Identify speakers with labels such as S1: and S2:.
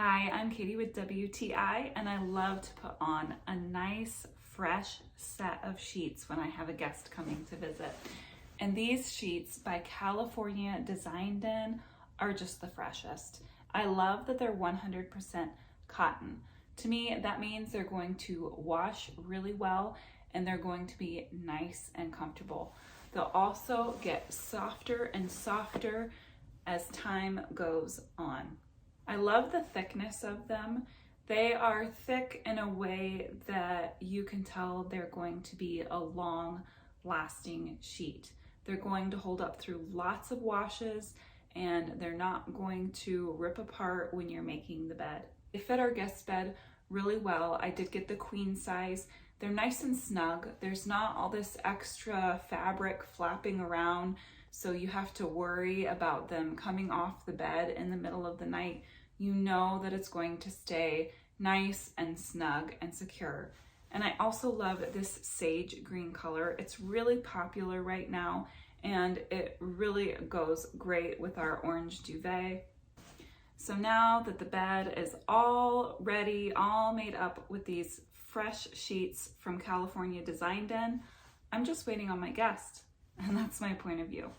S1: Hi, I'm Katie with WTI, and I love to put on a nice, fresh set of sheets when I have a guest coming to visit. And these sheets by California Designed In are just the freshest. I love that they're 100% cotton. To me, that means they're going to wash really well and they're going to be nice and comfortable. They'll also get softer and softer as time goes on. I love the thickness of them. They are thick in a way that you can tell they're going to be a long lasting sheet. They're going to hold up through lots of washes and they're not going to rip apart when you're making the bed. They fit our guest bed really well. I did get the queen size. They're nice and snug. There's not all this extra fabric flapping around, so you have to worry about them coming off the bed in the middle of the night. You know that it's going to stay nice and snug and secure. And I also love this sage green color. It's really popular right now and it really goes great with our orange duvet. So now that the bed is all ready, all made up with these fresh sheets from California Designed In, I'm just waiting on my guest. And that's my point of view.